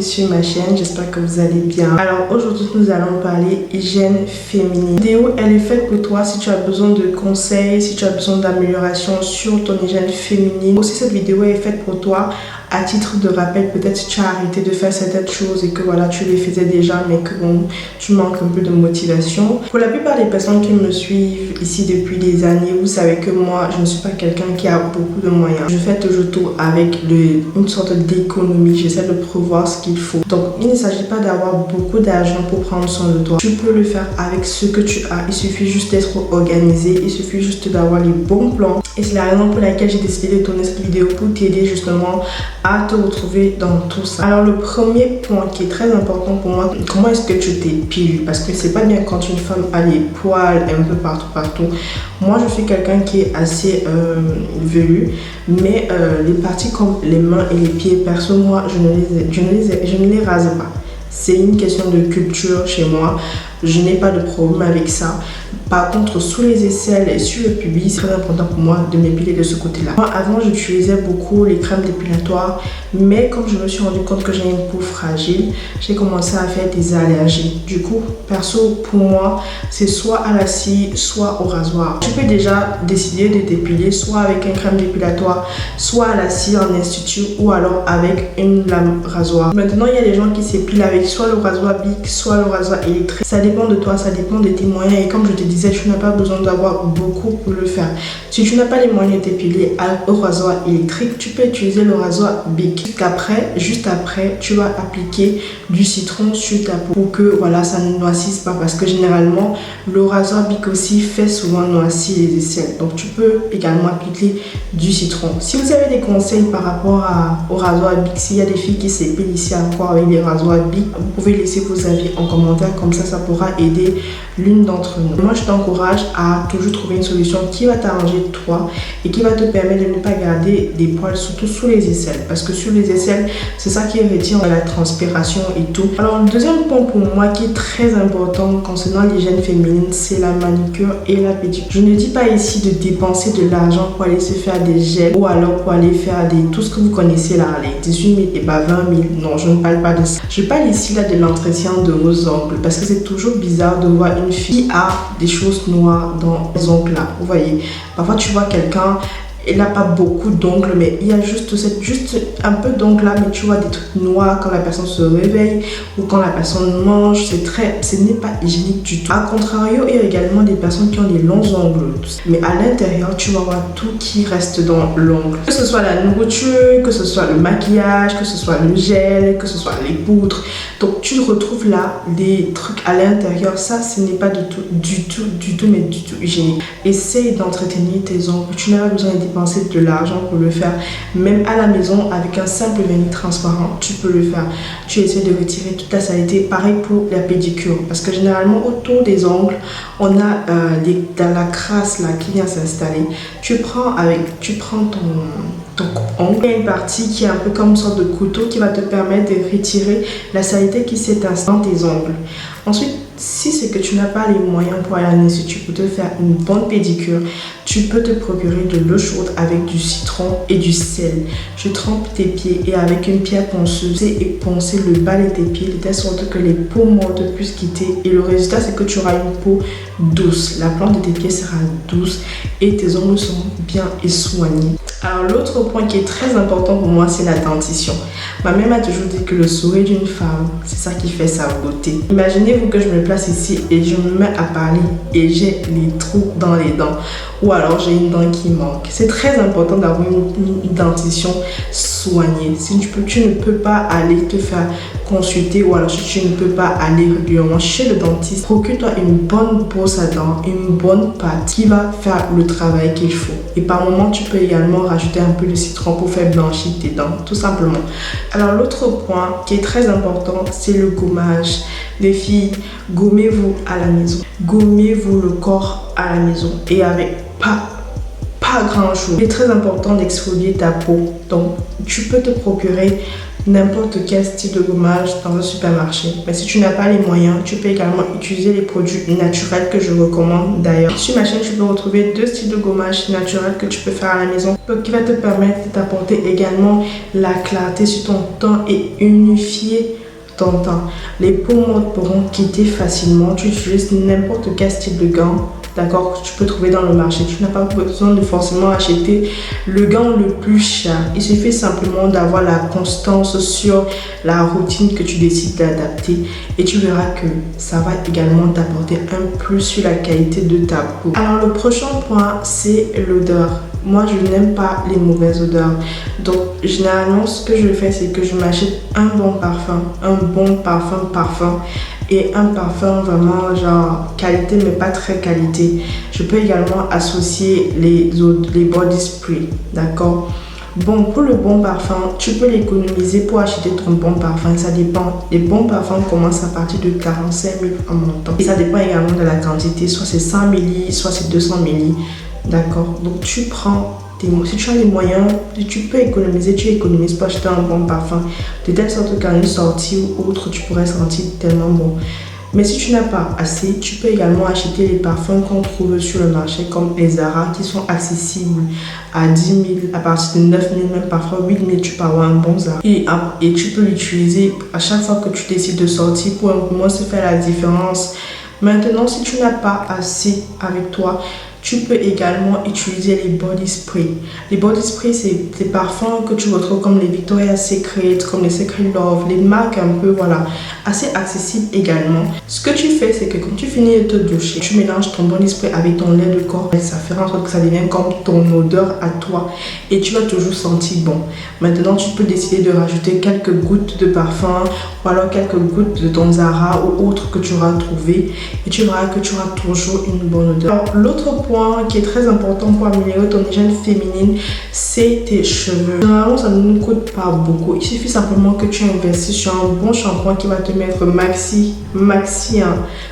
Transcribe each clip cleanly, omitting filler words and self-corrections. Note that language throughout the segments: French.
sur ma chaîne, j'espère que vous allez bien. Alors aujourd'hui nous allons parler hygiène féminine. La vidéo elle est faite pour toi si tu as besoin de conseils, si tu as besoin d'amélioration sur ton hygiène féminine. Aussi cette vidéo est faite pour toi à titre de rappel, peut-être si tu as arrêté de faire certaines choses et que voilà tu les faisais déjà mais que bon tu manques un peu de motivation. Pour la plupart des personnes qui me suivent ici depuis des années, vous savez que moi je ne suis pas quelqu'un qui a beaucoup de moyens. Je fais toujours tout avec une sorte d'économie, j'essaie de prévoir ce qu'il faut. Donc il ne s'agit pas d'avoir beaucoup d'argent pour prendre soin de toi. Tu peux le faire avec ce que tu as, il suffit juste d'être organisé, il suffit juste d'avoir les bons plans. Et c'est la raison pour laquelle j'ai décidé de tourner cette vidéo pour t'aider justement à te retrouver dans tout ça. Alors le premier point qui est très important pour moi, comment est-ce que tu t'épiles? Parce que c'est pas bien quand une femme a les poils un peu partout. Moi je suis quelqu'un qui est assez velu, mais les parties comme les mains et les pieds, perso moi je ne les rase pas. C'est une question de culture chez moi. Je n'ai pas de problème avec ça. Par contre, sous les aisselles et sur le pubis, c'est très important pour moi de m'épiler de ce côté-là. Moi, avant, j'utilisais beaucoup les crèmes dépilatoires, mais comme je me suis rendu compte que j'ai une peau fragile, j'ai commencé à faire des allergies. Du coup, perso, pour moi, c'est soit à la scie, soit au rasoir. Tu peux déjà décider de t'épiler soit avec une crème dépilatoire, soit à la scie en institut, ou alors avec une lame rasoir. Maintenant, il y a des gens qui s'épilent avec soit le rasoir Bic, soit le rasoir électrique. Ça dépend de toi, ça dépend de tes moyens. Et comme je te disais, tu n'as pas besoin d'avoir beaucoup pour le faire. Si tu n'as pas les moyens de t'épiler au rasoir électrique, tu peux utiliser le rasoir Bic. Juste après, tu vas appliquer du citron sur ta peau pour que voilà, ça ne noircisse pas. Parce que généralement, le rasoir Bic aussi fait souvent noircir les aisselles. Donc tu peux également appliquer du citron. Si vous avez des conseils par rapport au rasoir Bic, s'il y a des filles qui s'épilent ici encore avec des rasoirs Bic, vous pouvez laisser vos avis en commentaire. Comme ça pourra aider l'une d'entre nous. Moi, je t'encourage à toujours trouver une solution qui va t'arranger toi et qui va te permettre de ne pas garder des poils, surtout sous les aisselles. Parce que sur les aisselles, c'est ça qui retient la transpiration et tout. Alors, le deuxième point pour moi qui est très important concernant l'hygiène féminine, c'est la manucure et la pédicure. Je ne dis pas ici de dépenser de l'argent pour aller se faire des gels ou alors pour aller faire tout ce que vous connaissez là, les 18 000 et 20 000. Non, je ne parle pas de ça. Je parle ici là de l'entretien de vos ongles parce que c'est toujours bizarre de voir une fille qui a des choses noires dans les ongles là. Vous voyez, parfois tu vois quelqu'un, il n'a pas beaucoup d'ongles, mais il y a juste un peu d'ongles là, mais tu vois des trucs noirs quand la personne se réveille ou quand la personne mange. Ce n'est pas hygiénique du tout. A contrario, il y a également des personnes qui ont des longs ongles, mais à l'intérieur, tu vas voir tout qui reste dans l'ongle. Que ce soit la nourriture, que ce soit le maquillage, que ce soit le gel, que ce soit les poudres. Donc tu retrouves là des trucs à l'intérieur. Ça, ce n'est pas du tout hygiénique. Essaye d'entretenir tes ongles. Tu n'as pas besoin de dépenser de l'argent pour le faire. Même à la maison, avec un simple vernis transparent, tu peux le faire. Tu essaies de retirer toute la saleté. Pareil pour la pédicure. Parce que généralement, autour des ongles, on a dans la crasse là qui vient s'installer. Tu prends ton ongle. Il y a une partie qui est un peu comme une sorte de couteau qui va te permettre de retirer la saleté qui s'est installée dans tes ongles. Ensuite, si c'est que tu n'as pas les moyens pour aller à l'institut pour te faire une bonne pédicure, tu peux te procurer de l'eau chaude avec du citron et du sel. Tu trempes tes pieds et avec une pierre ponceuse et poncer le bas de tes pieds de telle sorte que les peaux mortes puissent quitter. Et le résultat, c'est que tu auras une peau douce. La plante de tes pieds sera douce et tes ongles seront bien soignés. Alors l'autre point qui est très important pour moi, c'est la dentition. Ma mère m'a toujours dit que le sourire d'une femme, c'est ça qui fait sa beauté. Imaginez-vous que je me place ici et je me mets à parler et j'ai les trous dans les dents ou alors j'ai une dent qui manque. C'est très important d'avoir une dentition soignée. Si tu ne peux pas aller te faire consulter ou alors si tu ne peux pas aller régulièrement chez le dentiste, procure-toi une bonne brosse à dents, une bonne pâte qui va faire le travail qu'il faut. Et par moment, tu peux également rajouter un peu de citron pour faire blanchir tes dents, tout simplement. Alors l'autre point qui est très important, c'est le gommage. Les filles, gommez-vous à la maison. Gommez-vous le corps à la maison et avec pas grand chose. Il est très important d'exfolier ta peau. Donc tu peux te procurer n'importe quel style de gommage dans un supermarché. Mais si tu n'as pas les moyens, tu peux également utiliser les produits naturels que je recommande d'ailleurs. Sur ma chaîne, tu peux retrouver 2 styles de gommage naturels que tu peux faire à la maison, donc qui va te permettre de t'apporter également la clarté sur ton teint et unifier ton teint. Les peaux mortes pourront quitter facilement. Tu utilises n'importe quel style de gant, d'accord, que tu peux trouver dans le marché. Tu n'as pas besoin de forcément acheter le gant le plus cher. Il suffit simplement d'avoir la constance sur la routine que tu décides d'adapter et tu verras que ça va également t'apporter un plus sur la qualité de ta peau. Alors le prochain point, c'est l'odeur. Moi, je n'aime pas les mauvaises odeurs. Donc, généralement, ce que je fais, c'est que je m'achète un bon parfum et un parfum vraiment genre qualité, mais pas très qualité. Je peux également associer les body spray, d'accord? Bon, pour le bon parfum, tu peux l'économiser pour acheter ton bon parfum. Ça dépend. Les bons parfums commencent à partir de 45 000 en montant. Et ça dépend également de la quantité. Soit c'est 100 ml, soit c'est 200 ml. D'accord, donc tu prends si tu as les moyens, tu peux économiser, tu économises pour acheter un bon parfum de telle sorte qu'à une sortie ou autre tu pourrais sentir tellement bon. Mais si tu n'as pas assez, tu peux également acheter les parfums qu'on trouve sur le marché comme les Zara qui sont accessibles à 10 000, à partir de 9 000, même parfois 8 000, tu peux avoir un bon Zara. Et tu peux l'utiliser à chaque fois que tu décides de sortir pour un moment se faire la différence. Maintenant, si tu n'as pas assez avec toi, tu peux également utiliser les body spray. Les body spray, c'est des parfums que tu retrouves comme les Victoria's Secret, comme les Secret Love, les marques un peu, voilà, assez accessibles également. Ce que tu fais, c'est que quand tu finis de te doucher, tu mélanges ton body spray avec ton lait de corps et ça fait en sorte que ça devient comme ton odeur à toi et tu vas toujours sentir bon. Maintenant, tu peux décider de rajouter quelques gouttes de parfum ou alors quelques gouttes de ton Zara ou autre que tu auras trouvé et tu verras que tu auras toujours une bonne odeur. Alors, l'autre point qui est très important pour améliorer ton hygiène féminine, c'est tes cheveux. Généralement, ça ne nous coûte pas beaucoup. Il suffit simplement que tu investisses sur un bon shampoing qui va te mettre maxi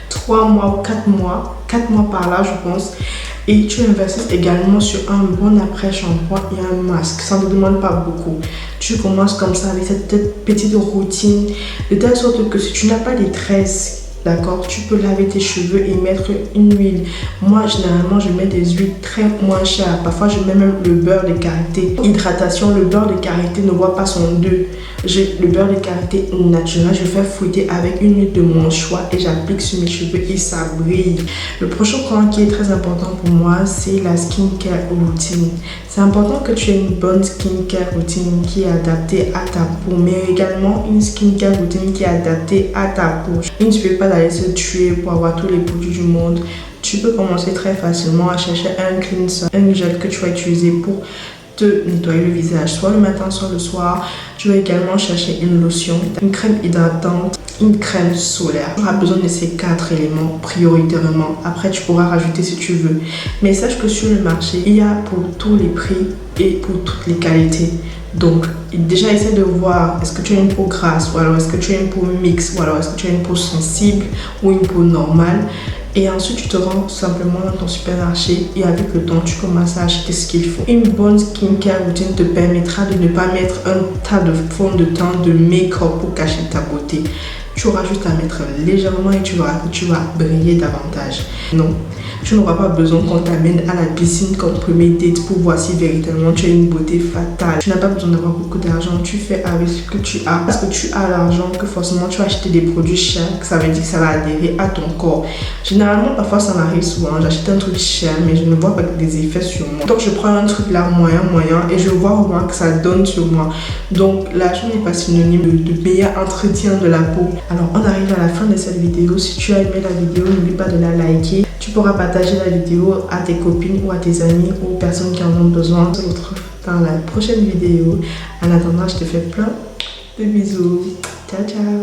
3 mois ou 4 mois par là, je pense. Et tu investis également sur un bon après-shampoing et un masque. Ça ne te demande pas beaucoup. Tu commences comme ça avec cette petite routine de telle sorte que si tu n'as pas les tresses, d'accord, tu peux laver tes cheveux et mettre une huile. Moi, généralement, je mets des huiles très moins chères. Parfois, je mets même le beurre de karité. Hydratation, le beurre de karité ne voit pas son deux. J'ai le beurre de karité naturel. Je fais fouetter avec une huile de mon choix et j'applique sur mes cheveux et ça brille. Le prochain point qui est très important pour moi, c'est la skincare routine. C'est important que tu aies une bonne skincare routine qui est adaptée à ta peau, mais également une skincare routine qui est adaptée à ta peau. Il ne suffit pas d'aller se tuer pour avoir tous les produits du monde. Tu peux commencer très facilement à chercher un cleanser, un gel que tu vas utiliser pour te nettoyer le visage, soit le matin, soit le soir. Tu vas également chercher une lotion, une crème hydratante, une crème solaire. Tu auras besoin de ces 4 éléments prioritairement. Après, tu pourras rajouter si tu veux. Mais sache que sur le marché, il y a pour tous les prix et pour toutes les qualités. Donc, déjà, essaie de voir est-ce que tu as une peau grasse ou alors est-ce que tu as une peau mixte ou alors est-ce que tu as une peau sensible ou une peau normale. Et ensuite, tu te rends simplement dans ton supermarché et avec le temps, tu commences à acheter ce qu'il faut. Une bonne skincare routine te permettra de ne pas mettre un tas de fond de teint, de make-up pour cacher ta beauté. Tu auras juste à mettre légèrement et tu verras que tu vas briller davantage. Non, tu n'auras pas besoin qu'on t'amène à la piscine comme premier date pour voir si véritablement tu as une beauté fatale. Tu n'as pas besoin d'avoir beaucoup d'argent, tu fais avec ce que tu as. Parce que tu as l'argent, que forcément tu vas acheter des produits chers, que ça veut dire que ça va adhérer à ton corps. Généralement, parfois ça m'arrive souvent, j'achète un truc cher mais je ne vois pas des effets sur moi. Donc je prends un truc là moyen et je vois au moins que ça donne sur moi. Donc l'argent n'est pas synonyme de meilleur entretien de la peau. Alors on arrive à la fin de cette vidéo. Si tu as aimé la vidéo, n'oublie pas de la liker. Tu pourras partager la vidéo à tes copines ou à tes amis ou aux personnes qui en ont besoin. On se retrouve dans la prochaine vidéo. En attendant, je te fais plein de bisous. Ciao, ciao.